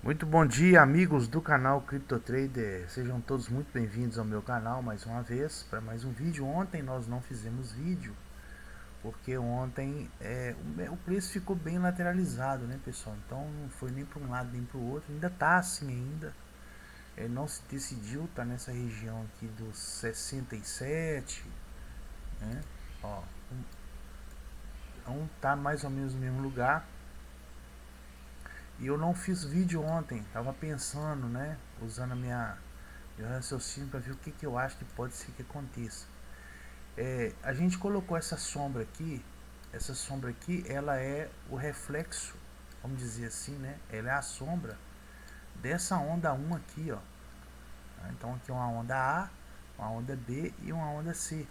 Muito bom dia, amigos do canal CryptoTrader. Sejam todos muito bem-vindos ao meu canal mais uma vez para mais um vídeo. Ontem nós não fizemos vídeo porque ontem o preço ficou bem lateralizado, né, pessoal? Então não foi nem para um lado nem para o outro. Ainda tá assim ainda. Não se decidiu, tá nessa região aqui dos 67, né? Ó, então tá mais ou menos no mesmo lugar. E eu não fiz vídeo ontem, tava pensando, né, usando meu raciocínio para ver o que eu acho que pode ser que aconteça. A gente colocou essa sombra aqui, ela é o reflexo, vamos dizer assim, né? Ela é a sombra dessa onda 1 aqui, ó. Então aqui é uma onda A, uma onda B e uma onda C,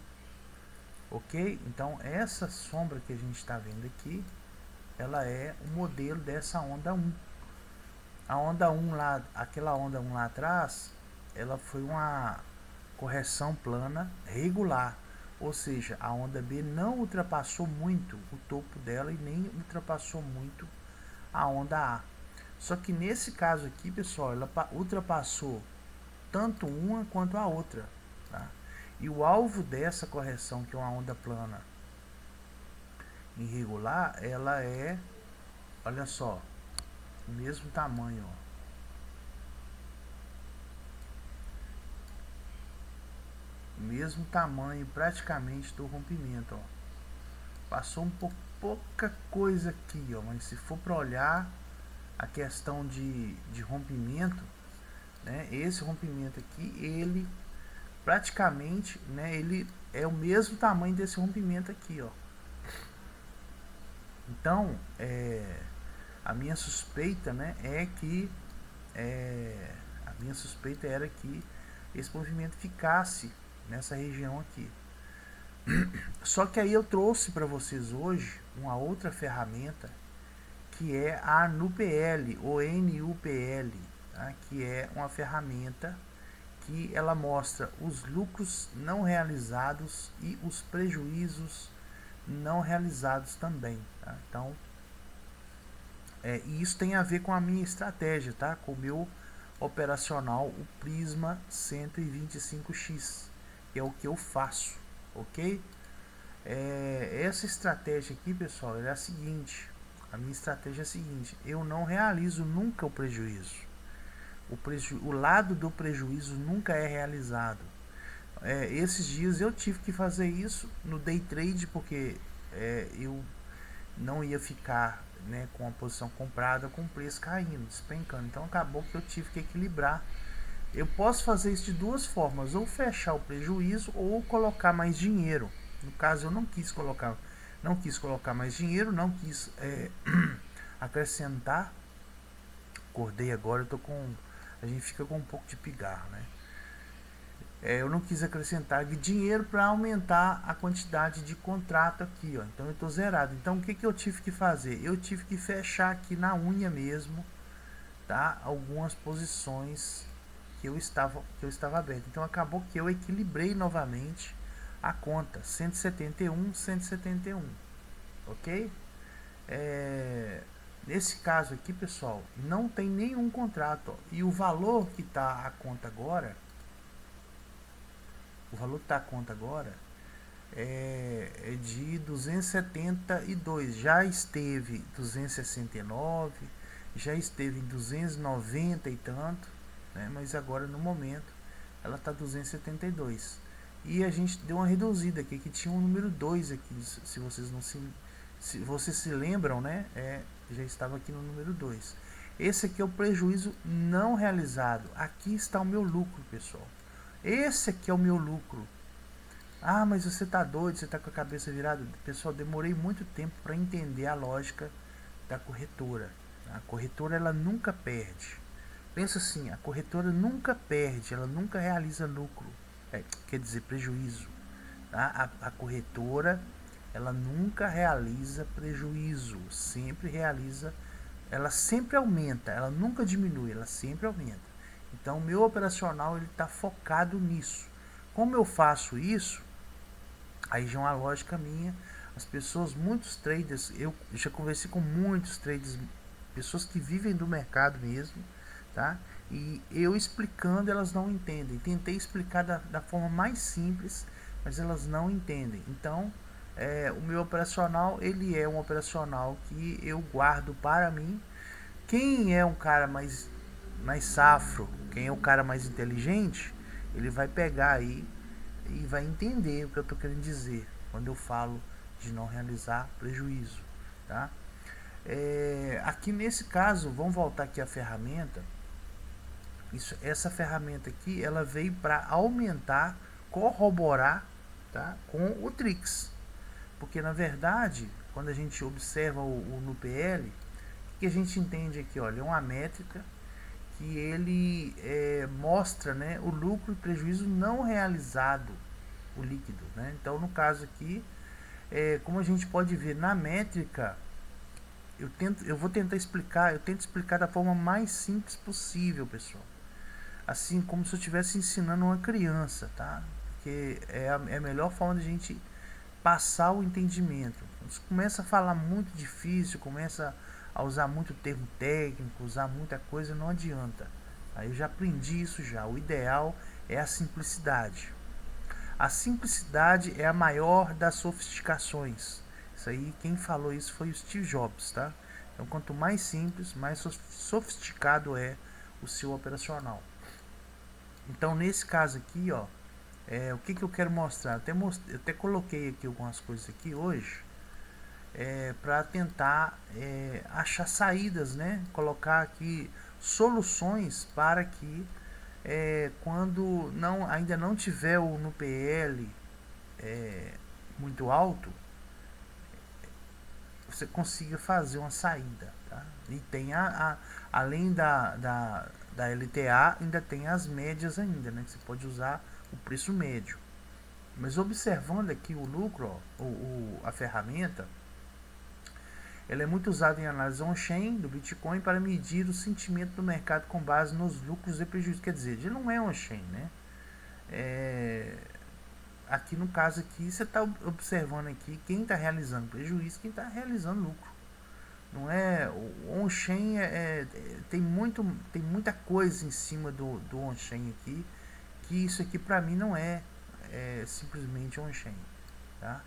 ok? Então essa sombra que a gente está vendo aqui, ela é o modelo dessa onda 1. A onda 1 lá, aquela onda 1 lá atrás, ela foi uma correção plana regular, ou seja, a onda B não ultrapassou muito o topo dela e nem ultrapassou muito a onda A. Só que nesse caso aqui, pessoal, ela ultrapassou tanto uma quanto a outra, tá? E o alvo dessa correção, que é uma onda plana irregular, ela é, olha só, o mesmo tamanho, ó. Mesmo tamanho praticamente do rompimento, ó. Passou pouca coisa aqui, ó, mas se for para olhar a questão de rompimento, né, esse rompimento aqui, ele praticamente, né, ele é o mesmo tamanho desse rompimento aqui, ó. Então, a minha suspeita, né, a minha suspeita era que esse movimento ficasse nessa região aqui. Só que aí eu trouxe para vocês hoje uma outra ferramenta que é a NuPL ou NUPL, tá? Que é uma ferramenta que ela mostra os lucros não realizados e os prejuízos não realizados também, tá? Então, e isso tem a ver com a minha estratégia, tá? Com o meu operacional, o Prisma 125X, que é o que eu faço, ok? Essa estratégia aqui, pessoal, é a seguinte. A minha estratégia é a seguinte: eu não realizo nunca o prejuízo. O lado do prejuízo nunca é realizado. Esses dias eu tive que fazer isso no day trade porque eu não ia ficar, né, com a posição comprada com o preço caindo, despencando. Então acabou que eu tive que equilibrar. Eu posso fazer isso de duas formas: ou fechar o prejuízo ou colocar mais dinheiro. No caso, eu não quis colocar mais dinheiro, não quis acrescentar. Acordei agora, eu tô com, a gente fica com um pouco de pigarro, né? Eu não quis acrescentar dinheiro para aumentar a quantidade de contrato aqui, ó. Então eu estou zerado. Então o que eu tive que fazer? Eu tive que fechar aqui na unha mesmo, tá? Algumas posições que eu estava aberto. Então acabou que eu equilibrei novamente a conta 171, 171, ok? Nesse caso aqui, pessoal, não tem nenhum contrato, ó. E o valor que está a conta agora é de 272. Já esteve 269, já esteve em 290 e tanto, né? Mas agora no momento ela está 272. E a gente deu uma reduzida aqui, que tinha um número 2 aqui, se vocês não se vocês se lembram, né? Já estava aqui no número 2. Esse aqui é o prejuízo não realizado. Aqui está o meu lucro, pessoal. Esse aqui é o meu lucro. Ah, mas você tá doido, você tá com a cabeça virada. Pessoal, demorei muito tempo para entender a lógica da corretora. A corretora, ela nunca perde. Pensa assim, a corretora nunca perde, ela nunca realiza lucro, quer dizer, prejuízo. Tá? A corretora, ela nunca realiza prejuízo, sempre realiza, ela sempre aumenta, ela nunca diminui, ela sempre aumenta. Então, o meu operacional, ele está focado nisso. Como eu faço isso, aí já é uma lógica minha. As pessoas, muitos traders, eu já conversei com muitos traders, pessoas que vivem do mercado mesmo, tá? E eu explicando, elas não entendem. Tentei explicar da forma mais simples, mas elas não entendem. Então, o meu operacional, ele é um operacional que eu guardo para mim. Quem é um cara mais safro, quem é o cara mais inteligente, ele vai pegar aí e vai entender o que eu estou querendo dizer quando eu falo de não realizar prejuízo, tá? Aqui nesse caso, vamos voltar aqui à ferramenta. Essa ferramenta aqui, ela veio para aumentar, corroborar, tá, com o Trix, porque na verdade, quando a gente observa o NuPL, o que a gente entende aqui? Olha, é uma métrica que ele mostra, né, o lucro e prejuízo não realizado, o líquido, né? Então, no caso aqui, como a gente pode ver na métrica, eu tento explicar da forma mais simples possível, pessoal. Assim como se eu estivesse ensinando uma criança, tá? Porque é a melhor forma de a gente passar o entendimento. Você começa a falar muito difícil, começa a usar muito termo técnico, usar muita coisa, não adianta. Aí eu já aprendi isso já. O ideal é a simplicidade. A simplicidade é a maior das sofisticações. Isso aí, quem falou isso foi o Steve Jobs, tá? Então, quanto mais simples, mais sofisticado é o seu operacional. Então, nesse caso aqui, ó, o que eu quero mostrar? Eu até coloquei aqui algumas coisas aqui hoje, para tentar achar saídas, né? Colocar aqui soluções para que quando ainda não tiver o NuPL muito alto, você consiga fazer uma saída, tá? E tem além da LTA, ainda tem as médias ainda, né? Que você pode usar o preço médio. Mas observando aqui o lucro, ó, a ferramenta, ela é muito usada em análise on-chain do Bitcoin para medir o sentimento do mercado com base nos lucros e prejuízos. Quer dizer, ele não é on-chain, né? Aqui no caso aqui, você está observando aqui quem está realizando prejuízo, quem está realizando lucro. Não é o on-chain tem muita coisa em cima do on-chain aqui, que isso aqui para mim não é simplesmente on-chain, tá?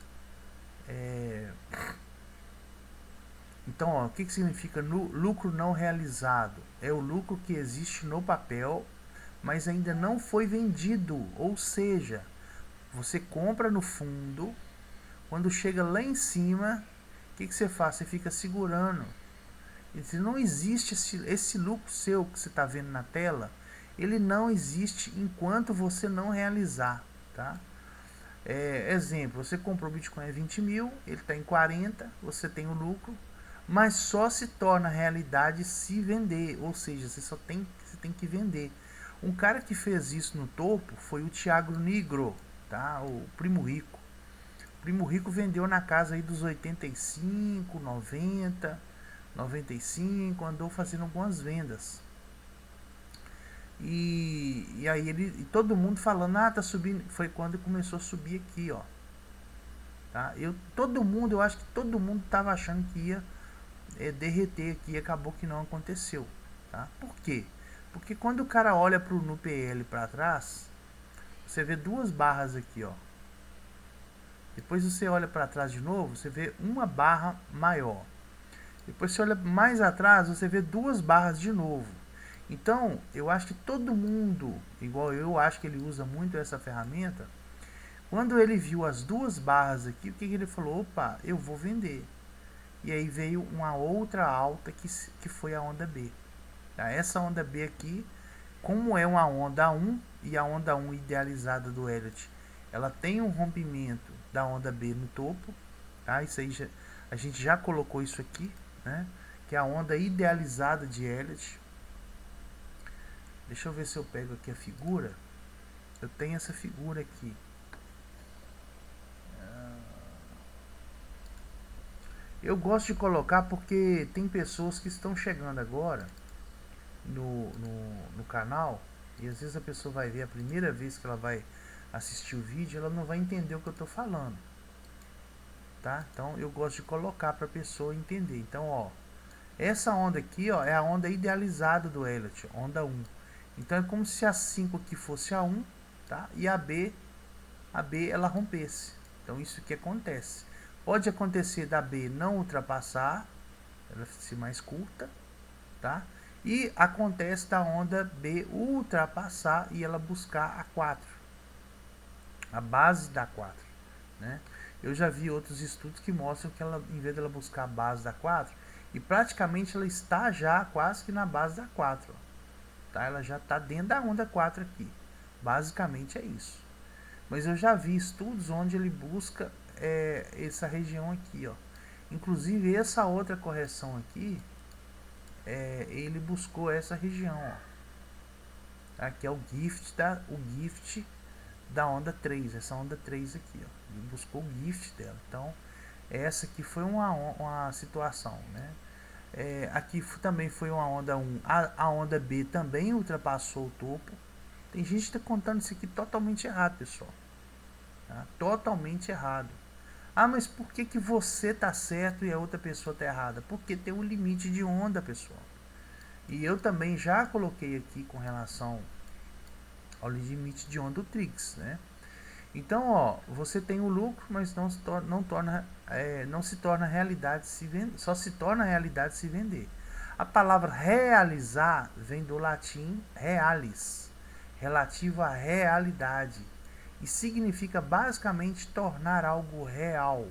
Então, ó, o que significa lucro não realizado? É o lucro que existe no papel, mas ainda não foi vendido. Ou seja, você compra no fundo, quando chega lá em cima, o que você faz? Você fica segurando. Não existe esse lucro seu que você está vendo na tela, ele não existe enquanto você não realizar, tá? Exemplo, você comprou o Bitcoin a 20 mil, ele está em 40, você tem o lucro, mas só se torna realidade se vender, ou seja, você tem que vender. Um cara que fez isso no topo foi o Thiago Nigro, tá? O Primo Rico. O Primo Rico vendeu na casa aí dos 85, 90, 95, andou fazendo algumas vendas. E aí e todo mundo falando, tá subindo, foi quando começou a subir aqui, ó. Tá? Eu acho que todo mundo tava achando que ia derreter aqui, e acabou que não aconteceu, tá? Por quê? Porque quando o cara olha pro NuPL para trás, você vê duas barras aqui, ó. Depois você olha para trás de novo, você vê uma barra maior. Depois você olha mais atrás, você vê duas barras de novo. Então, eu acho que todo mundo, igual eu acho que ele usa muito essa ferramenta, quando ele viu as duas barras aqui, o que ele falou? Opa, eu vou vender. E aí veio uma outra alta que foi a onda B. Tá? Essa onda B aqui, como é uma onda 1 e a onda 1 idealizada do Elliott, ela tem um rompimento da onda B no topo, tá? Isso aí a gente já colocou isso aqui, né? Que é a onda idealizada de Elliott. Deixa eu ver se eu pego aqui a figura. Eu tenho essa figura aqui. Eu gosto de colocar porque tem pessoas que estão chegando agora no canal, e às vezes a pessoa vai ver a primeira vez que ela vai assistir o vídeo, ela não vai entender o que eu estou falando, tá? Então eu gosto de colocar para a pessoa entender. Então, ó, Essa onda aqui, ó, é a onda idealizada do Elliott, onda 1. Então é como se a 5 aqui fosse a 1, tá? E a B ela rompesse. Então isso que acontece. Pode acontecer da B não ultrapassar, ela ser mais curta, tá? E acontece da onda B ultrapassar e ela buscar a 4, a base da 4, né? Eu já vi outros estudos que mostram que ela, em vez dela buscar a base da 4, e praticamente ela está já quase que na base da 4, ó, tá? Ela já está dentro da onda 4 aqui. Basicamente é isso. Mas eu já vi estudos onde ele busca essa região aqui, ó. Inclusive essa outra correção aqui, ele buscou essa região, ó. Aqui é o gift da onda 3, essa onda 3 aqui, ó. Ele buscou o gift dela. Então, essa aqui foi uma situação, né? Aqui também foi uma onda 1. A onda B também ultrapassou o topo. Tem gente que está contando isso aqui totalmente errado, pessoal. Tá? Totalmente errado. Ah, mas por que, que você tá certo e a outra pessoa tá errada? Porque tem um limite de onda, pessoal. E eu também já coloquei aqui com relação ao limite de onda do Trix, né? Então, ó, você tem o lucro, mas não se torna realidade se vender, só se torna realidade se vender. A palavra realizar vem do latim realis, relativo à realidade, e significa basicamente tornar algo real.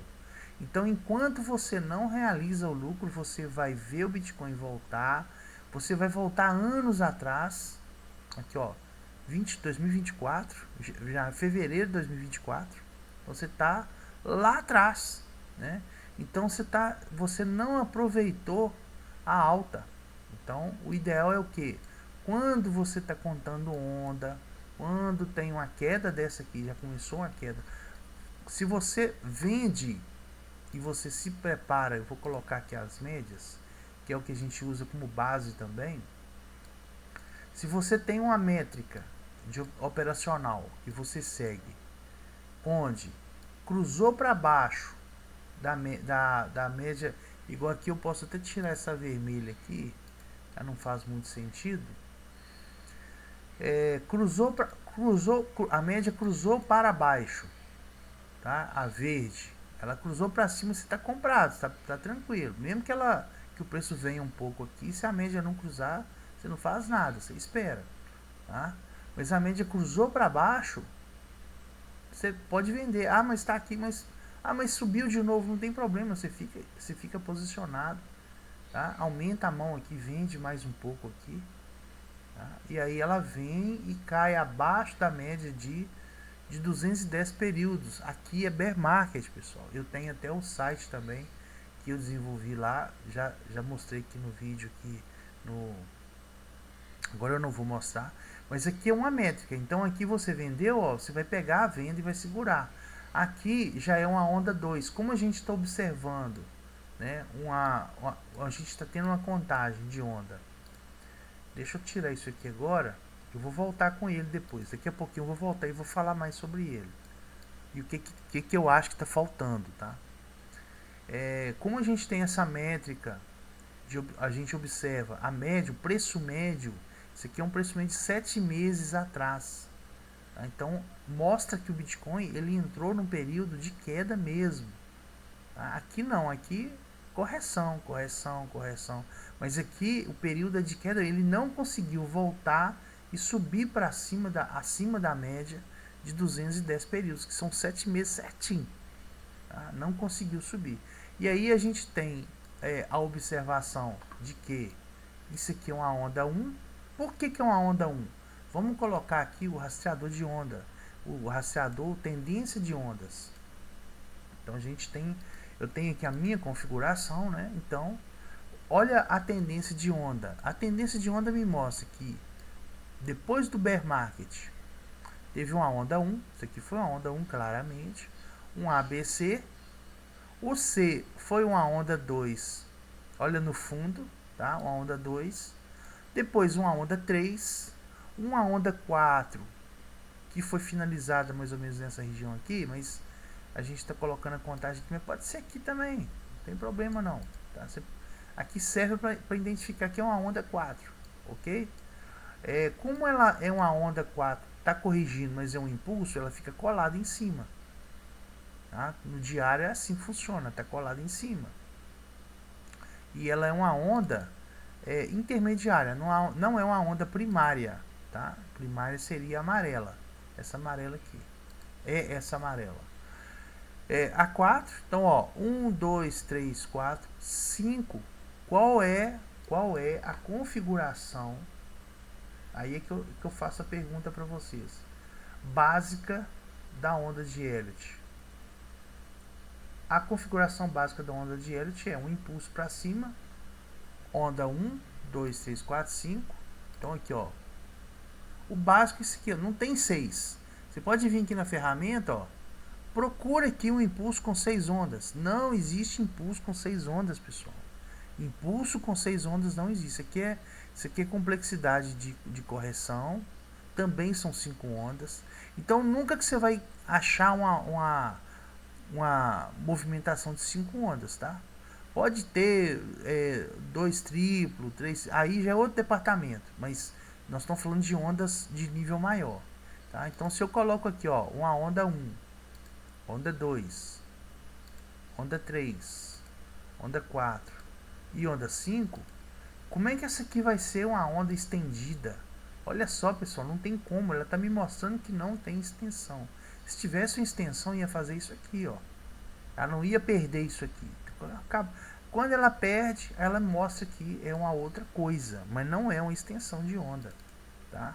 Então, enquanto você não realiza o lucro, você vai ver o Bitcoin voltar, você vai voltar anos atrás, aqui ó, 2024, já fevereiro de 2024, você está lá atrás, né? Então você não aproveitou a alta. Então o ideal é o que? Quando você está contando onda, quando tem uma queda dessa aqui, já começou uma queda, se você vende e você se prepara, eu vou colocar aqui as médias, que é o que a gente usa como base também. Se você tem uma métrica operacional que você segue, onde cruzou para baixo da média, igual aqui eu posso até tirar essa vermelha aqui, já não faz muito sentido. A média cruzou para baixo, tá? A verde, ela cruzou para cima, você está comprado, tá tranquilo. Mesmo que o preço venha um pouco aqui, se a média não cruzar, você não faz nada, você espera, tá? Mas a média cruzou para baixo, você pode vender. Ah, mas está aqui, mas subiu de novo, não tem problema, você fica posicionado, tá? Aumenta a mão aqui, vende mais um pouco aqui, tá? E aí ela vem e cai abaixo da média de 210 períodos. Aqui é bear market, pessoal. Eu tenho até o site também que eu desenvolvi lá, já mostrei aqui no vídeo aqui agora eu não vou mostrar, mas aqui é uma métrica. Então aqui você vendeu, ó, você vai pegar a venda e vai segurar. Aqui já é uma onda 2. Como a gente está observando, né, a gente está tendo uma contagem de onda. Deixa eu tirar isso aqui agora. Eu vou voltar com ele depois. Daqui a pouquinho eu vou voltar e vou falar mais sobre ele. E o que eu acho que está faltando, tá? Como a gente tem essa métrica, a gente observa a média, o preço médio. Isso aqui é um preço médio de 7 meses atrás. Tá? Então mostra que o Bitcoin ele entrou num período de queda mesmo. Tá? Aqui não, aqui correção. Mas aqui o período de queda ele não conseguiu voltar e subir para acima da média de 210 períodos, que são 7 meses certinho. Tá? Não conseguiu subir. E aí a gente tem a observação de que isso aqui é uma onda 1. Por que é uma onda 1? Vamos colocar aqui o rastreador de onda, o rastreador tendência de ondas. Então eu tenho aqui a minha configuração, né? Então, olha a tendência de onda. A tendência de onda me mostra que depois do bear market teve uma onda 1, isso aqui foi uma onda 1 claramente, um ABC, o C foi uma onda 2, olha no fundo, tá? Uma onda 2, depois uma onda 3, uma onda 4, que foi finalizada mais ou menos nessa região aqui, mas a gente está colocando a contagem aqui, mas pode ser aqui também, não tem problema não, tá? Aqui serve para identificar que é uma onda 4, ok? Como ela é uma onda 4, está corrigindo, mas é um impulso, ela fica colada em cima. Tá? No diário é assim que funciona, está colada em cima. E ela é uma onda intermediária, não é uma onda primária. Tá? Primária seria amarela, essa amarela aqui. É essa amarela. A 4, então ó, 1, 2, 3, 4, 5. Qual é a configuração? Aí é que eu faço a pergunta para vocês. Básica da onda de Elliott. A configuração básica da onda de Elliott é um impulso para cima, onda 1, 2, 3, 4, 5. Então aqui, ó, o básico é isso aqui, ó, não tem 6. Você pode vir aqui na ferramenta, ó, procura aqui um impulso com 6 ondas. Não existe impulso com 6 ondas, pessoal. Impulso com 6 ondas não existe. Isso aqui é complexidade de correção. Também são 5 ondas. Então nunca que você vai achar uma movimentação de 5 ondas, tá? Pode ter 2 triplo, 3, aí já é outro departamento, mas nós estamos falando de ondas de nível maior, tá? Então se eu coloco aqui, ó, uma onda 1, onda 2, onda 3, onda 4 e onda 5, como é que essa aqui vai ser uma onda estendida? Olha só, pessoal, não tem como, ela está me mostrando que não tem extensão. Se tivesse uma extensão, ia fazer isso aqui, ó. Ela não ia perder isso aqui. Quando ela perde, ela mostra que é uma outra coisa, mas não é uma extensão de onda, tá?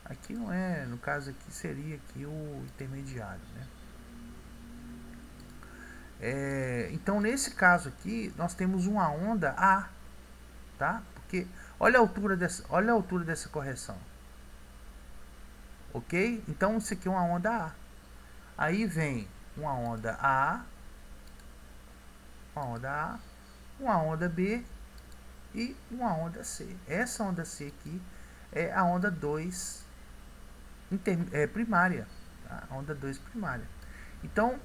Aqui não é, no caso aqui seria aqui o intermediário, né? Então nesse caso aqui nós temos uma onda A, tá? Porque olha a altura dessa correção, ok? Então isso aqui é uma onda A. Aí vem uma onda A, uma onda B e uma onda C. Essa onda C aqui é a onda 2 primária, tá? A onda 2 primária. Então,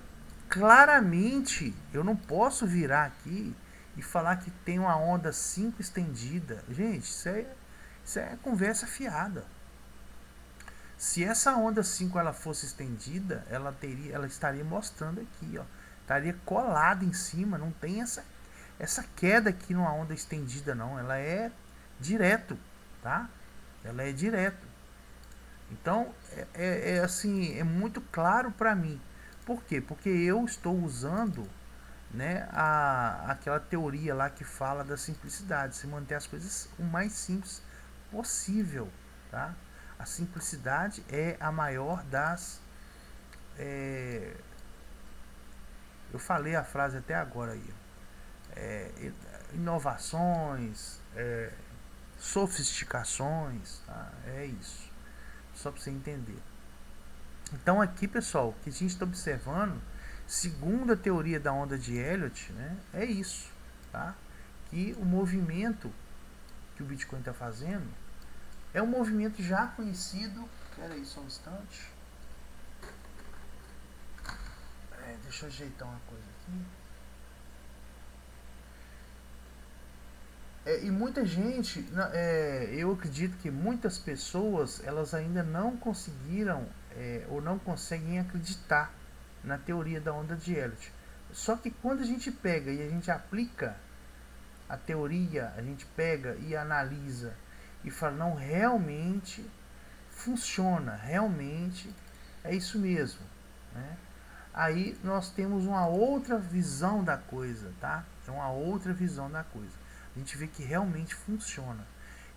claramente, eu não posso virar aqui e falar que tem uma onda 5 estendida. Gente, isso é conversa fiada. Se essa onda 5 ela fosse estendida, ela estaria mostrando aqui, ó. Estaria colada em cima, não tem essa queda aqui numa onda estendida não, ela é direto, tá? Ela é direto. Então, assim, é muito claro para mim. Por quê? Porque eu estou usando, né, aquela teoria lá que fala da simplicidade, se manter as coisas o mais simples possível, tá? A simplicidade é a maior das... eu falei a frase até agora aí. Inovações, sofisticações, tá? É isso. Só para você entender. Então aqui, pessoal, o que a gente está observando, segundo a teoria da onda de Elliott, né, é isso, tá? Que o movimento que o Bitcoin está fazendo é um movimento já conhecido. Espera aí só um instante. Deixa eu ajeitar uma coisa aqui. E muita gente, eu acredito que muitas pessoas, elas ainda não conseguiram ou não conseguem acreditar na teoria da onda de Elliott. Só que quando a gente pega e a gente aplica a teoria, a gente pega e analisa e fala, não, realmente funciona, realmente é isso mesmo, né? Aí nós temos uma outra visão da coisa, tá? É uma outra visão da coisa. A gente vê que realmente funciona.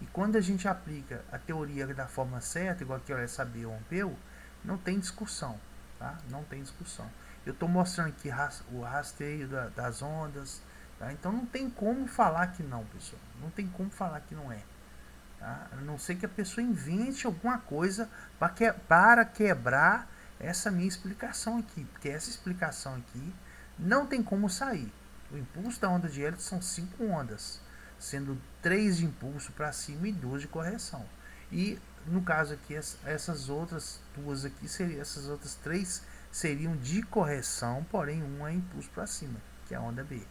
E quando a gente aplica a teoria da forma certa, igual que o SAB rompeu, não tem discussão, tá? Não tem discussão. Eu estou mostrando aqui o rastreio das ondas, tá? Então não tem como falar que não, pessoal. Não tem como falar que não é. Tá? A não ser que a pessoa invente alguma coisa para quebrar essa minha explicação aqui. Porque essa explicação aqui não tem como sair. O impulso da onda de Elliott são 5 ondas, sendo 3 de impulso para cima e 2 de correção. E no caso aqui, essas outras duas aqui, essas outras 3 seriam de correção, porém uma é impulso para cima, que é a onda B.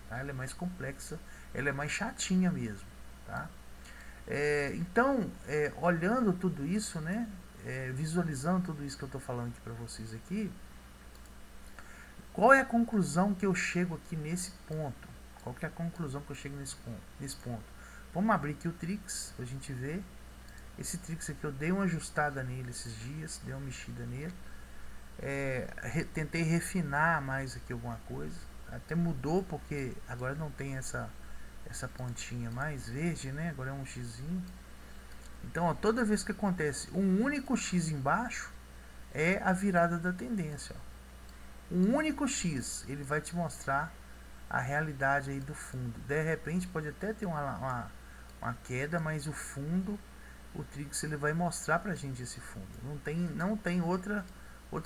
Tá? Ela é mais complexa, ela é mais chatinha mesmo, tá? Então, olhando tudo isso, né, visualizando tudo isso que eu estou falando aqui para vocês aqui, qual é a conclusão que eu chego aqui nesse ponto? Qual que é a conclusão que eu chego nesse ponto? Vamos abrir aqui o Trix pra gente ver. Esse Trix aqui eu dei uma ajustada nele esses dias, dei uma mexida nele. Tentei refinar mais aqui alguma coisa. Até mudou porque agora não tem essa pontinha mais verde, né? Agora é um xizinho. Então, ó, toda vez que acontece um único X embaixo, é a virada da tendência. Ó. Um único X, ele vai te mostrar a realidade aí do fundo. De repente pode até ter uma queda, mas o fundo, o Trix, ele vai mostrar pra gente esse fundo. Não tem outro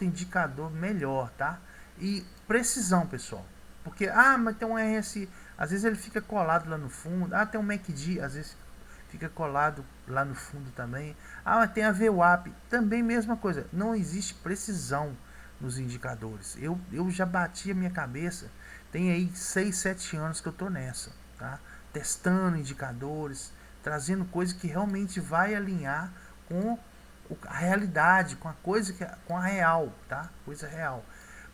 indicador melhor, tá? E precisão, pessoal. Porque, mas tem um RSI, às vezes ele fica colado lá no fundo. Tem um MACD, às vezes fica colado lá no fundo também. Tem a VWAP, também mesma coisa. Não existe precisão nos indicadores. Eu já bati a minha cabeça, tem aí 6, 7 anos que eu tô nessa, tá? Testando indicadores, trazendo coisa que realmente vai alinhar com a realidade, com a coisa com a real, tá? Coisa real.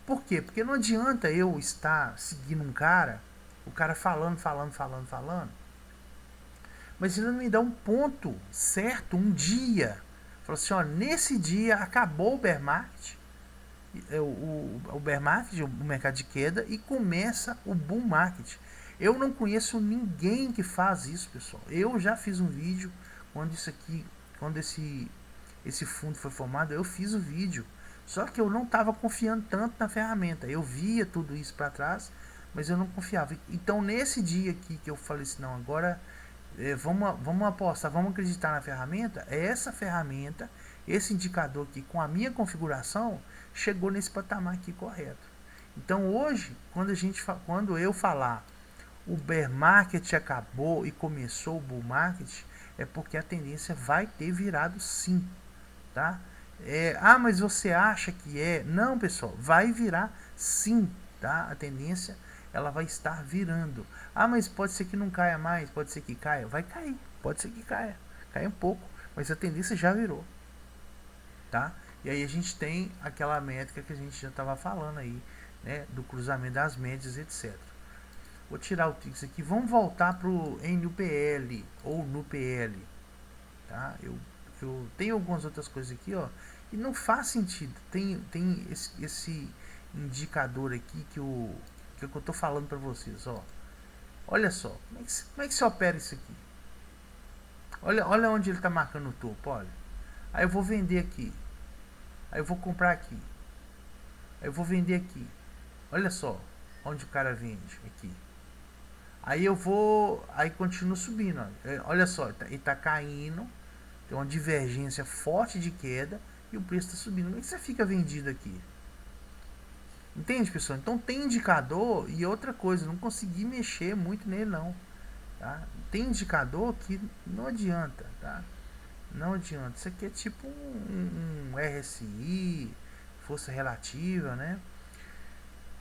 Por quê? Porque não adianta eu estar seguindo um cara, o cara falando, mas ele não me dá um ponto certo, um dia. Falou assim, ó, nesse dia acabou o bear market, o bear market, o mercado de queda, e começa o bull market. Eu não conheço ninguém que faz isso, pessoal. Eu já fiz um vídeo quando esse fundo foi formado, eu fiz o vídeo. Só que eu não estava confiando tanto na ferramenta. Eu via tudo isso para trás, mas eu não confiava. Então, nesse dia aqui que eu falei assim, não, agora vamos apostar, vamos acreditar na ferramenta, essa ferramenta, esse indicador aqui com a minha configuração, chegou nesse patamar aqui correto. Então hoje, quando eu falar o bear market acabou e começou o bull market, é porque a tendência vai ter virado sim, tá? Mas você acha que é? Não, pessoal, vai virar sim, tá? A tendência, ela vai estar virando. Mas pode ser que não caia mais, pode ser que caia. Vai cair, pode ser que caia. Caia um pouco, mas a tendência já virou, tá? E aí a gente tem aquela métrica que a gente já estava falando aí, né? Do cruzamento das médias, etc. Vou tirar o Trix aqui. Vamos voltar para o NUPL ou NUPL, tá? Eu tenho algumas outras coisas aqui, ó, e não faz sentido. Tem esse indicador aqui que eu tô falando para vocês, ó. Olha só, como é que se opera isso aqui? Olha onde ele está marcando o topo, olha. Aí eu vou vender aqui. Aí eu vou comprar aqui. Aí eu vou vender aqui. Olha só onde o cara vende aqui. Aí eu vou, aí continua subindo, ó. Olha só, ele tá caindo, tem uma divergência forte de queda e o preço está subindo. Como é que você fica vendido aqui? Entende, pessoal? Então tem indicador e outra coisa, não consegui mexer muito nele não, tá? Tem indicador que não adianta, tá? Não adianta. Isso aqui é tipo um RSI, força relativa, né?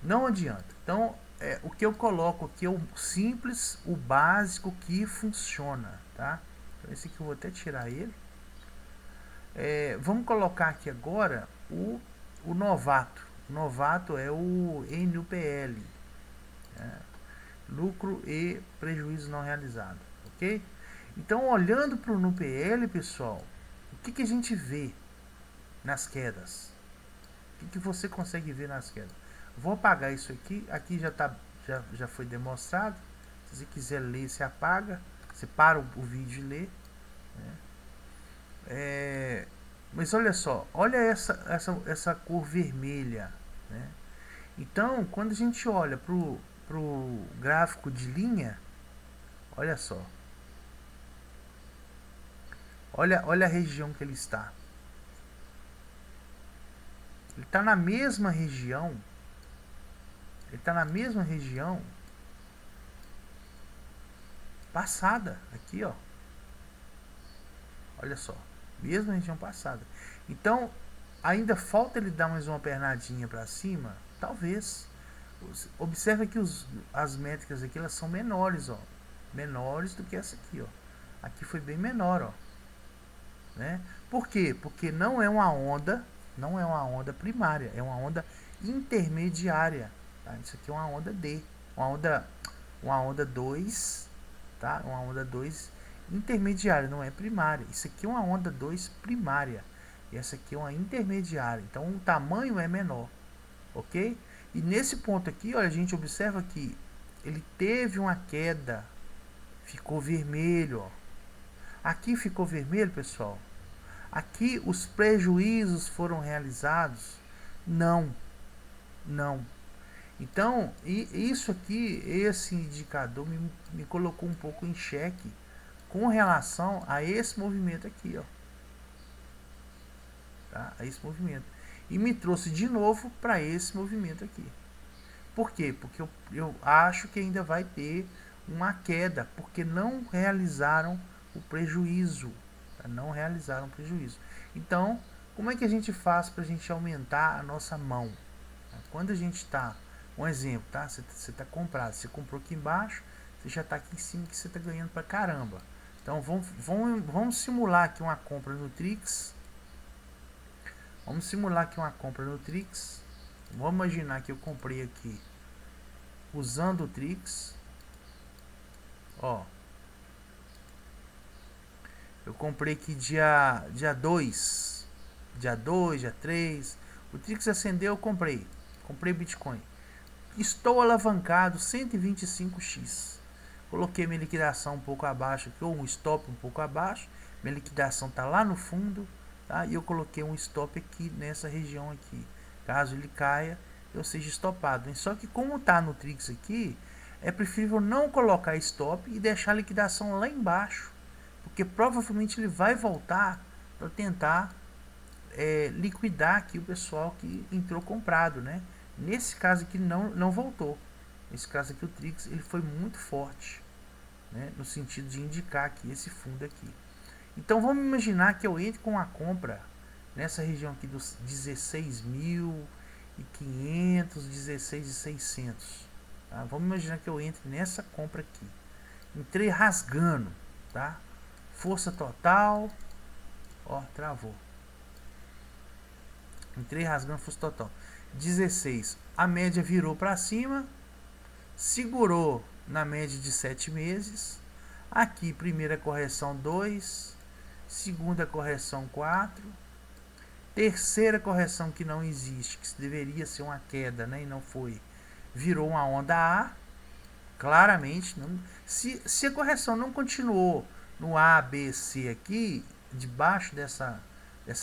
Não adianta. Então, o que eu coloco aqui é o simples, o básico que funciona, tá? Então, esse aqui eu vou até tirar ele. Vamos colocar aqui agora o novato. O novato é o NUPL, né? Lucro e prejuízo não realizado, ok? Então, olhando para o NUPL, pessoal, o que a gente vê nas quedas? O que você consegue ver nas quedas? Vou apagar isso aqui. Aqui já foi demonstrado. Se você quiser ler, você apaga. Você para o vídeo e lê, né? Mas olha só, olha essa cor vermelha, né? Então, quando a gente olha pro gráfico de linha, olha só. Olha a região que ele está. Ele está na mesma região. Ele está na mesma região passada. Aqui, ó. Olha só. Mesma região passada. Então, ainda falta ele dar mais uma pernadinha para cima? Talvez. Observe que as métricas aqui elas são menores, ó. menores do que essa aqui, ó. Aqui foi bem menor, ó, né? Por quê? Porque não é uma onda, não é uma onda primária, é uma onda intermediária, tá? Isso aqui é uma onda D, uma onda 2, tá? Uma onda 2 intermediária, não é primária. Isso aqui é uma onda 2 primária. E essa aqui é uma intermediária. Então o tamanho é menor, ok? E nesse ponto aqui, olha, a gente observa que ele teve uma queda, ficou vermelho, ó. Aqui ficou vermelho, pessoal. Aqui os prejuízos foram realizados? Não, não. Então, isso aqui, esse indicador me colocou um pouco em xeque com relação a esse movimento aqui, ó. Tá? A esse movimento. E me trouxe de novo para esse movimento aqui. Por quê? Porque eu acho que ainda vai ter uma queda, porque não realizaram o prejuízo. Tá? Não realizaram o prejuízo. Então, como é que a gente faz para a gente aumentar a nossa mão? Quando a gente está, um exemplo, tá? Você está comprado, você comprou aqui embaixo, você já está aqui em cima que você está ganhando pra caramba. Então vamos simular aqui uma compra no Trix. Vamos simular aqui uma compra no Trix. Vamos imaginar que eu comprei aqui usando o Trix. Ó. Eu comprei aqui dia 2. Dia 2, dia 3. O Trix acendeu, eu comprei. Comprei Bitcoin. Estou alavancado 125x. Coloquei minha liquidação um pouco abaixo aqui, ou um stop um pouco abaixo. Minha liquidação está lá no fundo, tá? E eu coloquei um stop aqui nessa região aqui. Caso ele caia, eu seja estopado. Só que como está no Trix aqui, é preferível não colocar stop e deixar a liquidação lá embaixo, porque provavelmente ele vai voltar para tentar liquidar aqui o pessoal que entrou comprado, né? Nesse caso aqui não voltou. Nesse caso aqui o Trix ele foi muito forte, né? No sentido de indicar aqui esse fundo aqui. Então vamos imaginar que eu entre com a compra nessa região aqui dos 16.500, 16.600. Tá? Vamos imaginar que eu entre nessa compra aqui. Entrei rasgando, tá? Força total, ó, travou. Entrei rasgando força total. 16. A média virou para cima, segurou na média de 7 meses. Aqui, primeira correção 2, segunda correção 4, terceira correção que não existe, que deveria ser uma queda, né, e não foi, virou uma onda A. Claramente, não, se a correção não continuou no A, B, C aqui, debaixo dessa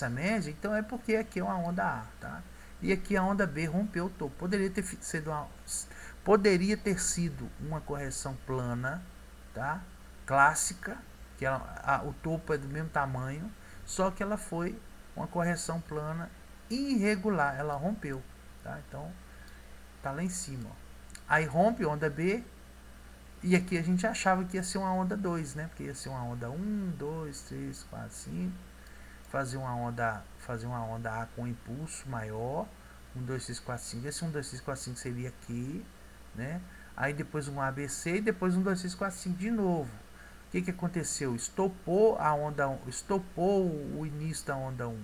média, então é porque aqui é uma onda A, tá? E aqui a onda B rompeu o topo. Poderia ter sido uma correção plana, tá? Clássica, que o topo é do mesmo tamanho, só que ela foi uma correção plana irregular, ela rompeu, tá? Então tá lá em cima, ó. Aí rompe onda B, e aqui a gente achava que ia ser uma onda 2, né? Porque ia ser uma onda 1, 2, 3, 4, 5. Fazer uma onda A com impulso maior. 1, 2, 3, 4, 5. Esse 1, 2, 3, 4, 5 seria aqui, né? Aí depois um ABC e depois 1, 2, 3, 4, 5 de novo. O que aconteceu? Estopou a onda 1, estopou o início da onda 1.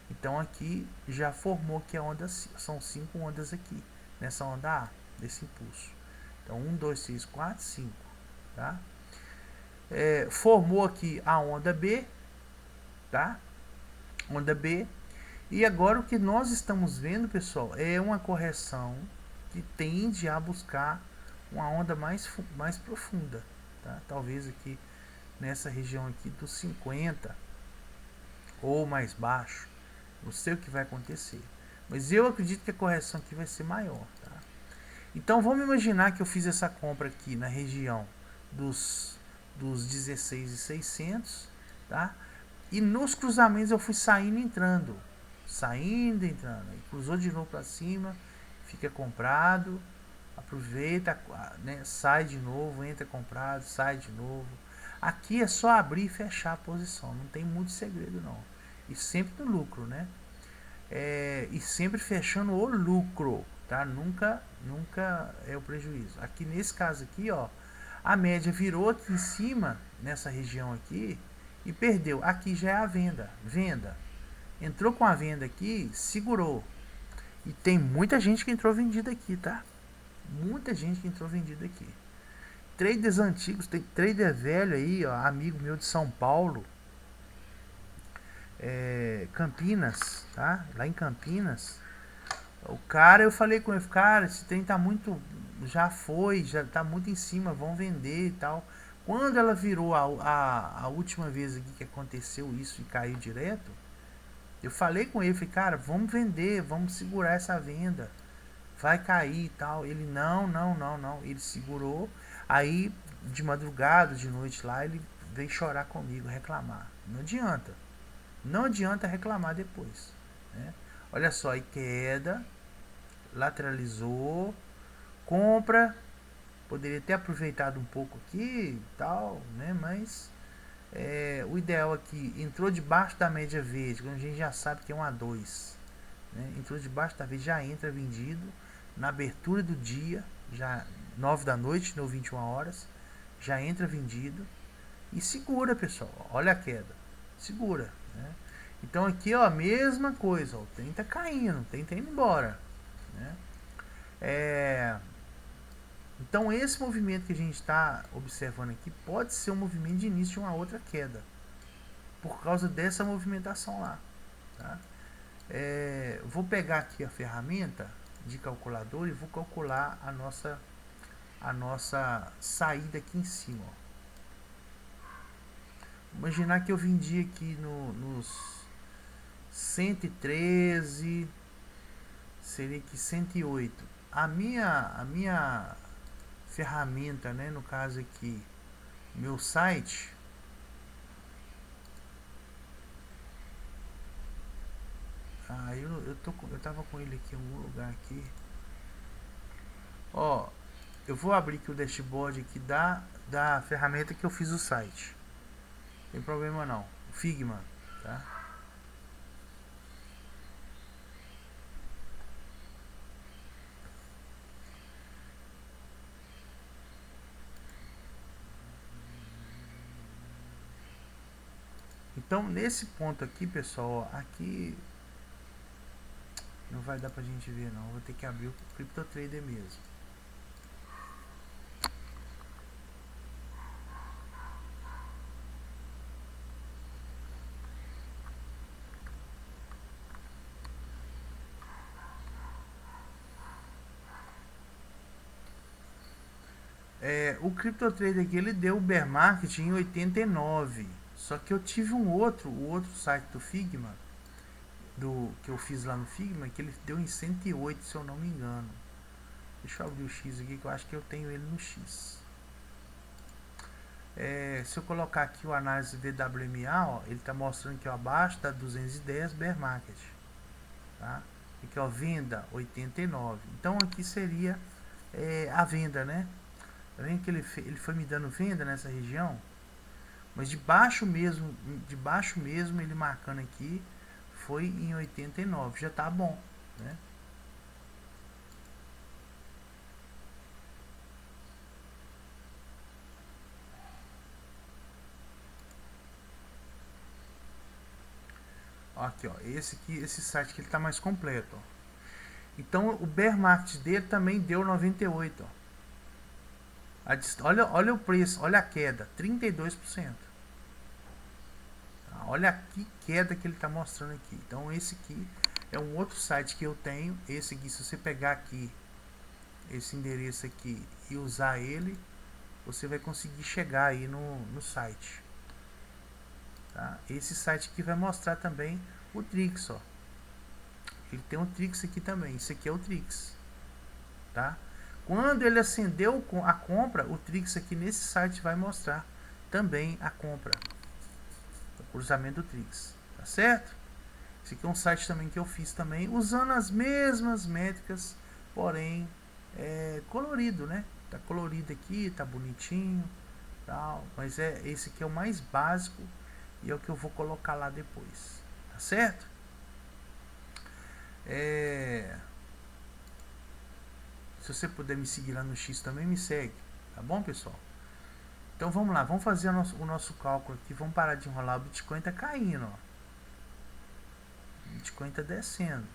Então aqui já formou que a onda, são 5 ondas aqui, nessa onda A, desse impulso. Então 1, 2, 3, 4, 5. Tá? Formou aqui a onda B, tá? Onda B. E agora o que nós estamos vendo, pessoal, é uma correção que tende a buscar uma onda mais profunda, tá? Talvez aqui nessa região aqui dos 50 ou mais baixo. Não sei o que vai acontecer, mas eu acredito que a correção aqui vai ser maior, tá? Então vamos imaginar que eu fiz essa compra aqui na região dos 16.600, tá? E nos cruzamentos eu fui saindo e entrando. Saindo e entrando. Aí cruzou de novo para cima. Fica comprado. Aproveita, né? Sai de novo, entra comprado, sai de novo. Aqui é só abrir e fechar a posição. Não tem muito segredo não. E sempre no lucro, né? E sempre fechando o lucro, tá? Nunca é o prejuízo. Aqui nesse caso aqui, ó, A média virou aqui em cima, nessa região aqui, e perdeu. Aqui já é a venda. Venda. Entrou com a venda aqui, segurou. E tem muita gente que entrou vendida aqui, tá? Muita gente que entrou vendida aqui. Traders antigos, tem trader velho aí, ó, amigo meu de São Paulo, Campinas, tá? Lá em Campinas. O cara, eu falei com ele, cara, esse trem tá muito. Já foi, já tá muito em cima, vão vender e tal. Quando ela virou a última vez aqui que aconteceu isso e caiu direto, eu falei com ele, falei, cara, vamos vender, vamos segurar essa venda. Vai cair e tal. Ele, não, não, não, não. Ele segurou. Aí, de madrugada, de noite lá, ele veio chorar comigo, reclamar. Não adianta. Não adianta reclamar depois. Né? Olha só, aí queda, lateralizou, compra, poderia ter aproveitado um pouco aqui e tal, né? Mas o ideal aqui, entrou debaixo da média verde, quando a gente já sabe que é um A2, né? Entrou debaixo da verde, já entra vendido, na abertura do dia, já 9 da noite, no 21 horas, já entra vendido e segura, pessoal, olha a queda, segura, né? Então aqui, ó, a mesma coisa, ó, o trem tá caindo, o trem tá indo embora, né? Então esse movimento que a gente está observando aqui pode ser um movimento de início de uma outra queda, por causa dessa movimentação lá, tá? Vou pegar aqui a ferramenta de calculador e vou calcular a nossa saída aqui em cima, ó. Imaginar que eu vendi aqui nos 113, seria aqui 108. A minha ferramenta, né, no caso aqui, meu site, eu tava com ele aqui em algum lugar aqui. Ó, eu vou abrir aqui o dashboard aqui da ferramenta que eu fiz o site. Não tem problema não. O Figma, tá? Então, nesse ponto aqui, pessoal, aqui não vai dar pra gente ver não. Vou ter que abrir o CryptoTrader mesmo. O CryptoTrader aqui, ele deu o bear market em 89. Só que eu tive o outro site do Figma, que eu fiz lá no Figma, que ele deu em 108, se eu não me engano. Deixa eu abrir o X aqui, que eu acho que eu tenho ele no X. Se eu colocar aqui o análise VWMA, ó, ele está mostrando que abaixo da 210 bear market, tá? Aqui, ó, venda 89. Então aqui seria a venda, né? Tá vendo que ele foi me dando venda nessa região? Mas de baixo mesmo ele marcando aqui foi em 89, já tá bom, né? Aqui, ó, esse site aqui ele tá mais completo, ó. Então o bear market dele também deu 98, ó. Olha o preço, olha a queda, 32%. Olha que queda que ele está mostrando aqui. Então esse aqui é um outro site que eu tenho. Esse aqui, se você pegar aqui esse endereço aqui e usar ele, você vai conseguir chegar aí no site, tá? Esse site aqui vai mostrar também o Trix, ó. Ele tem um Trix aqui também. Isso aqui é o Trix, tá? Quando ele acendeu a compra, o Trix aqui nesse site vai mostrar também a compra, o cruzamento do Trix, tá certo? Esse aqui é um site também que eu fiz também, usando as mesmas métricas, porém colorido, né? Tá colorido aqui, tá bonitinho, tal, mas esse aqui é o mais básico e é o que eu vou colocar lá depois, tá certo? Se você puder me seguir lá no X também, me segue, tá bom, pessoal? Então vamos lá, vamos fazer o nosso cálculo aqui. Vamos parar de enrolar. O Bitcoin está caindo, ó. O Bitcoin está descendo.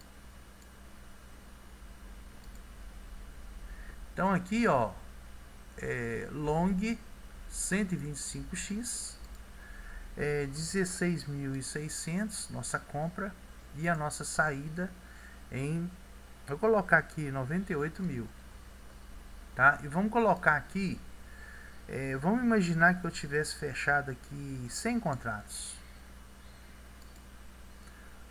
Então aqui, ó, long 125x, 16.600 nossa compra, e a nossa saída em, vou colocar aqui 98 mil, tá? E vamos colocar aqui, vamos imaginar que eu tivesse fechado aqui 100 contratos.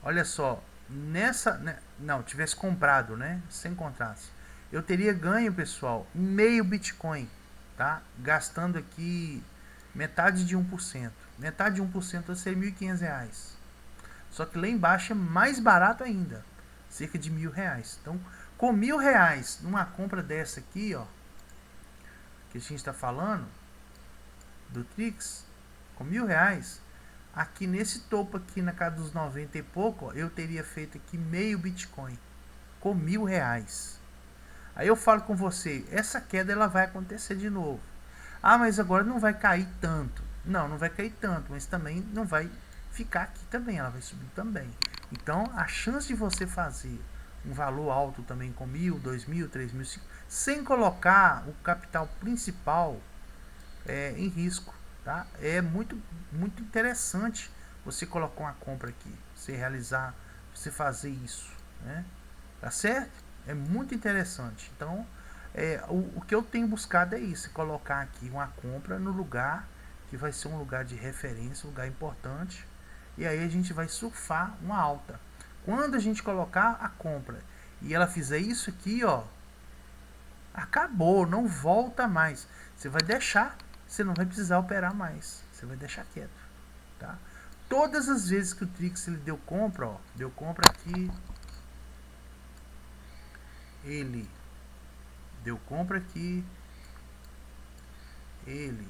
Olha só, nessa, né, não, tivesse comprado, né, 100 contratos, eu teria ganho, pessoal, meio Bitcoin, tá? Gastando aqui metade de 1%. Metade de 1% seria R$1.500. Só que lá embaixo é mais barato ainda, cerca de R$1.000. Então, com R$1.000 numa compra dessa aqui, ó, que a gente está falando do Trix, com R$1.000, aqui nesse topo aqui na casa dos 90 e pouco, ó, eu teria feito aqui meio Bitcoin com R$1.000. Aí eu falo com você, essa queda ela vai acontecer de novo. Ah, mas agora não vai cair tanto. Não, não vai cair tanto, mas também não vai ficar aqui também, ela vai subir também. Então, a chance de você fazer um valor alto também com 1.000, 2.000, 3.000, sem colocar o capital principal em risco, tá? É muito interessante você colocar uma compra aqui, você realizar, você fazer isso, né? Tá certo? É muito interessante. Então, o que eu tenho buscado é isso, colocar aqui uma compra no lugar que vai ser um lugar de referência, um lugar importante, e aí a gente vai surfar uma alta. Quando a gente colocar a compra e ela fizer isso aqui, ó, acabou, não volta mais. Você vai deixar, você não vai precisar operar mais, você vai deixar quieto, tá? Todas as vezes que o Trix ele deu compra, ó, deu compra aqui, ele deu compra aqui, ele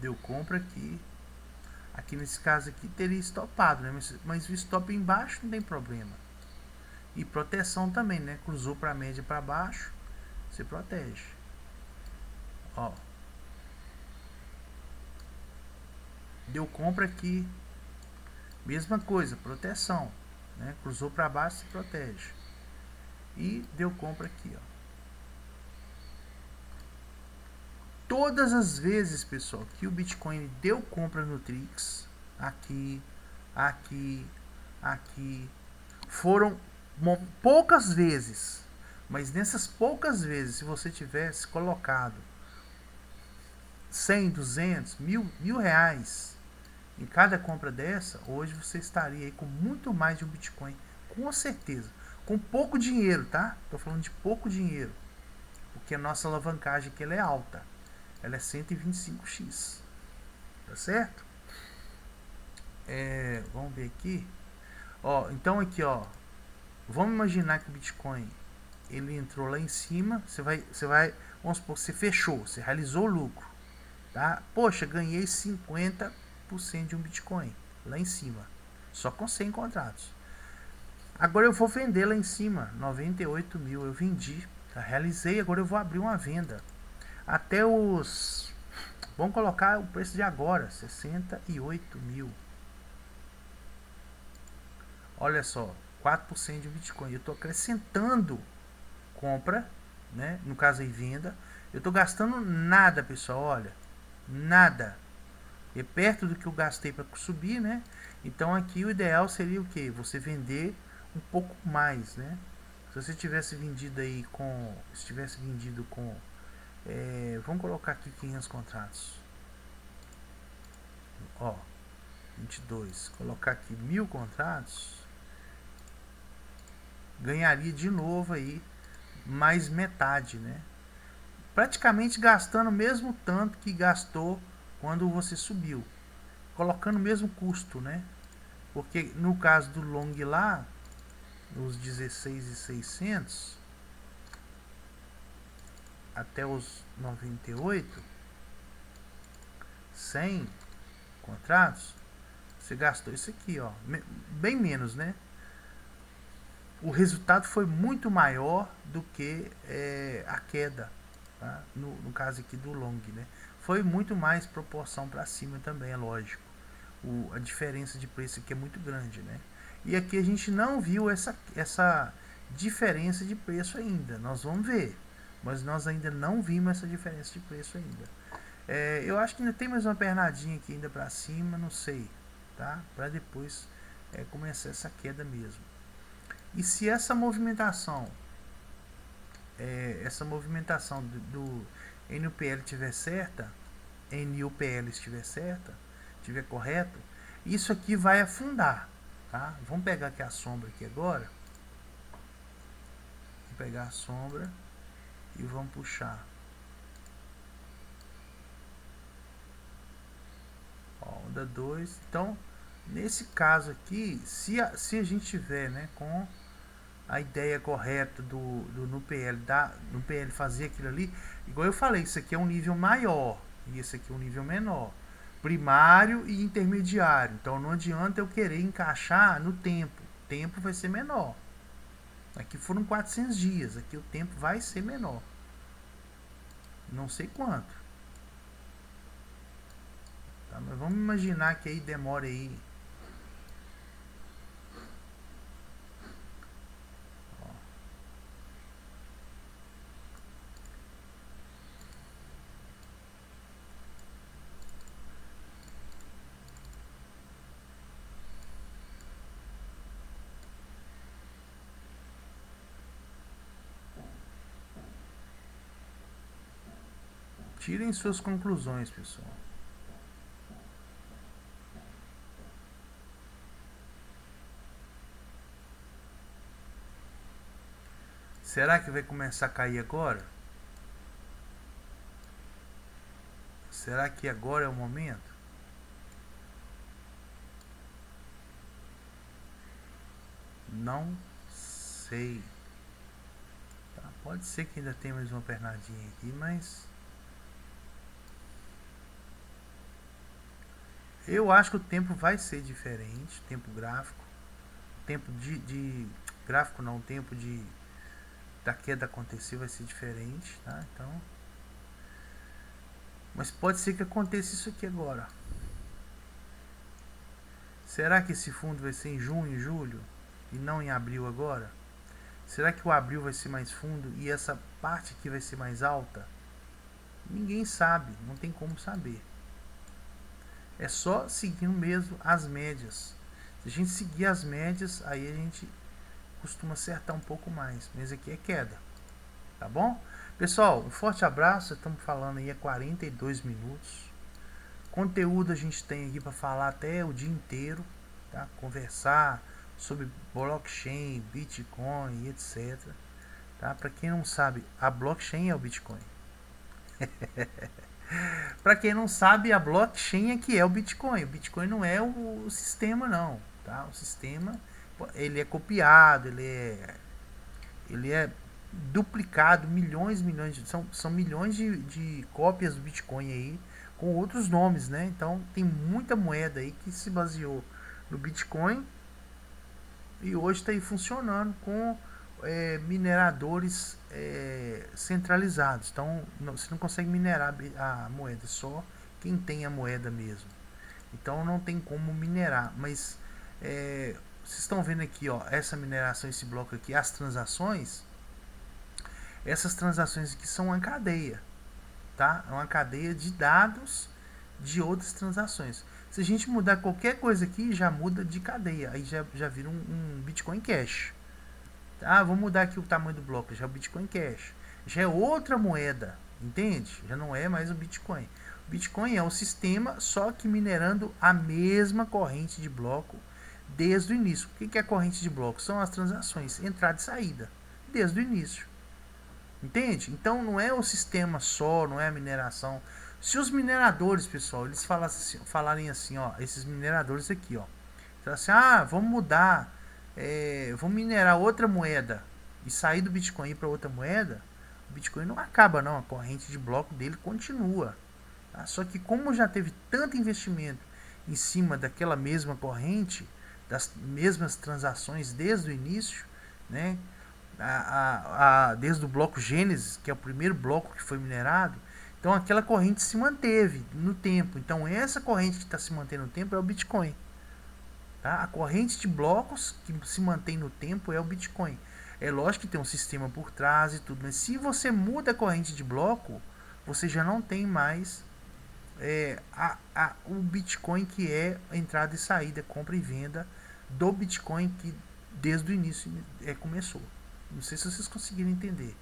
deu compra aqui, aqui nesse caso aqui teria estopado, né? Mas o stop embaixo não tem problema. E proteção também, né? Cruzou para a média para baixo, você protege. Ó, deu compra aqui, mesma coisa, proteção, né? Cruzou para baixo, se protege. E deu compra aqui, ó. Todas as vezes, pessoal, que o Bitcoin deu compra no Trix, aqui, aqui, aqui, foram poucas vezes, mas nessas poucas vezes, se você tivesse colocado 100, 200, mil reais em cada compra dessa, hoje você estaria aí com muito mais de um Bitcoin, com certeza, com pouco dinheiro, tá? Tô falando de pouco dinheiro, porque a nossa alavancagem aqui ela é alta, ela é 125x, tá certo? Vamos ver aqui, ó, então aqui, ó, vamos imaginar que o Bitcoin ele entrou lá em cima, você vai, vamos supor, você fechou, você realizou o lucro, tá? Poxa, ganhei 50% de um Bitcoin lá em cima, só com 100 contratos. Agora eu vou vender lá em cima, 98 mil, eu vendi, tá? Realizei, agora eu vou abrir uma venda até os, vamos colocar o preço de agora, 68 mil. Olha só, 4% de Bitcoin, eu estou acrescentando compra, né? No caso aí venda, eu estou gastando nada, pessoal, olha, nada. É perto do que eu gastei para subir, né? Então aqui o ideal seria o que? Você vender um pouco mais, né? Se você tivesse vendido aí com, se tivesse vendido com, vamos colocar aqui 500 contratos, ó, 22, colocar aqui 1000 contratos, ganharia de novo aí mais metade, né? Praticamente gastando o mesmo tanto que gastou quando você subiu, colocando o mesmo custo, né? Porque no caso do long lá, os 16.600 até os 98, 100 contratos, você gastou isso aqui, ó, bem menos, né? O resultado foi muito maior do que a queda, tá? No caso aqui do long, né? foi muito mais proporção para cima também, é lógico. A diferença de preço aqui é muito grande, né? E aqui a gente não viu essa diferença de preço ainda. Nós vamos ver, mas nós ainda não vimos essa diferença de preço ainda. Eu acho que ainda tem mais uma pernadinha aqui ainda para cima, não sei, tá? Para depois começar essa queda mesmo. E se essa movimentação do NUPL estiver certa, NUPL estiver certa, estiver correto, isso aqui vai afundar, tá? Vamos pegar aqui a sombra aqui agora. Vamos pegar a sombra e vamos puxar. Ó, onda 2. Então, nesse caso aqui, se a gente tiver, né, com a ideia correta do NUPL fazer aquilo ali, igual eu falei, isso aqui é um nível maior e esse aqui é um nível menor, primário e intermediário. Então não adianta eu querer encaixar no tempo, o tempo vai ser menor. Aqui foram 400 dias, aqui o tempo vai ser menor, não sei quanto, tá? Mas vamos imaginar que aí demora aí. Tirem suas conclusões, pessoal. Será que vai começar a cair agora? Será que agora é o momento? Não sei. Tá, pode ser que ainda tenha mais uma pernadinha aqui, mas eu acho que o tempo vai ser diferente, tempo gráfico, tempo de gráfico não, o tempo da queda acontecer vai ser diferente, tá? Então, mas pode ser que aconteça isso aqui agora. Será que esse fundo vai ser em junho e julho e não em abril agora? Será que o abril vai ser mais fundo e essa parte aqui vai ser mais alta? Ninguém sabe, não tem como saber. É só seguindo mesmo as médias. Se a gente seguir as médias, aí a gente costuma acertar um pouco mais. Mas aqui é queda, tá bom? Pessoal, um forte abraço. Estamos falando aí há 42 minutos. Conteúdo a gente tem aqui para falar até o dia inteiro, tá? Conversar sobre blockchain, Bitcoin e etc. Tá? Para quem não sabe, a blockchain é o Bitcoin. Para quem não sabe, a blockchain é que é o Bitcoin. O Bitcoin não é o sistema, não. Tá? O sistema ele é copiado, ele é duplicado, milhões, são milhões de cópias do Bitcoin aí, com outros nomes, né? Então tem muita moeda aí que se baseou no Bitcoin e hoje está aí funcionando com mineradores centralizados. Então você não consegue minerar a moeda, só quem tem a moeda mesmo. Então não tem como minerar, mas vocês estão vendo aqui, ó, essa mineração, esse bloco aqui, as transações. Essas transações aqui são uma cadeia, tá? É uma cadeia de dados de outras transações. Se a gente mudar qualquer coisa aqui, já muda de cadeia, aí já vira um Bitcoin Cash. Ah, vou mudar aqui o tamanho do bloco, já é o Bitcoin Cash. Já é outra moeda, entende? Já não é mais o Bitcoin. O Bitcoin é um sistema, só que minerando a mesma corrente de bloco desde o início. O que é a corrente de bloco? São as transações, entrada e saída, desde o início. Entende? Então não é o sistema só, não é a mineração. Se os mineradores, pessoal, eles falarem assim, ó, esses mineradores aqui, ó, então, assim, vamos mudar, vamos minerar outra moeda e sair do Bitcoin para outra moeda, o Bitcoin não acaba não, a corrente de bloco dele continua. Tá? Só que como já teve tanto investimento em cima daquela mesma corrente, das mesmas transações desde o início, né? Desde o bloco Gênesis, que é o primeiro bloco que foi minerado, Então aquela corrente se manteve no tempo. Então essa corrente que está se mantendo no tempo é o Bitcoin. Tá? A corrente de blocos que se mantém no tempo é o Bitcoin. É lógico que tem um sistema por trás e tudo, mas se você muda a corrente de bloco, você já não tem mais o Bitcoin, que é a entrada e saída, compra e venda do Bitcoin, que desde o início começou. Não sei se vocês conseguiram entender.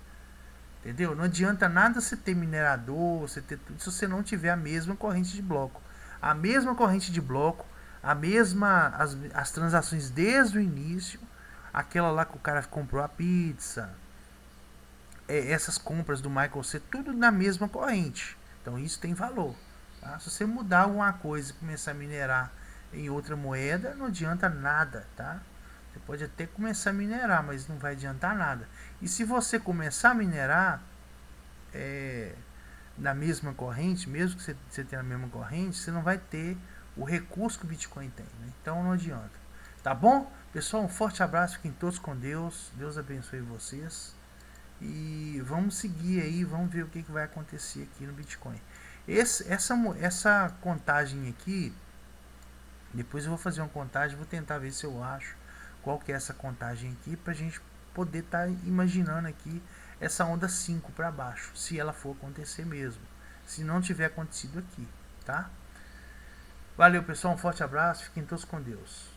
Entendeu? Não adianta nada você ter minerador, você ter tudo, se você não tiver a mesma corrente de bloco. A mesma corrente de bloco, as transações desde o início, aquela lá que o cara comprou a pizza, essas compras do Michael C, tudo na mesma corrente. Então isso tem valor. Tá? Se você mudar alguma coisa e começar a minerar em outra moeda, não adianta nada, tá? Você pode até começar a minerar, mas não vai adiantar nada. E se você começar a minerar na mesma corrente, mesmo que você tenha a mesma corrente, você não vai ter o recurso que o Bitcoin tem. Né? Então não adianta. Tá bom? Pessoal, um forte abraço, fiquem todos com Deus. Deus abençoe vocês. E vamos seguir aí, vamos ver o que vai acontecer aqui no Bitcoin. Essa contagem aqui, depois eu vou fazer uma contagem, vou tentar ver se eu acho qual que é essa contagem aqui, pra gente poder estar imaginando aqui essa onda 5 para baixo, se ela for acontecer mesmo, se não tiver acontecido aqui, tá? Valeu, pessoal, um forte abraço, fiquem todos com Deus.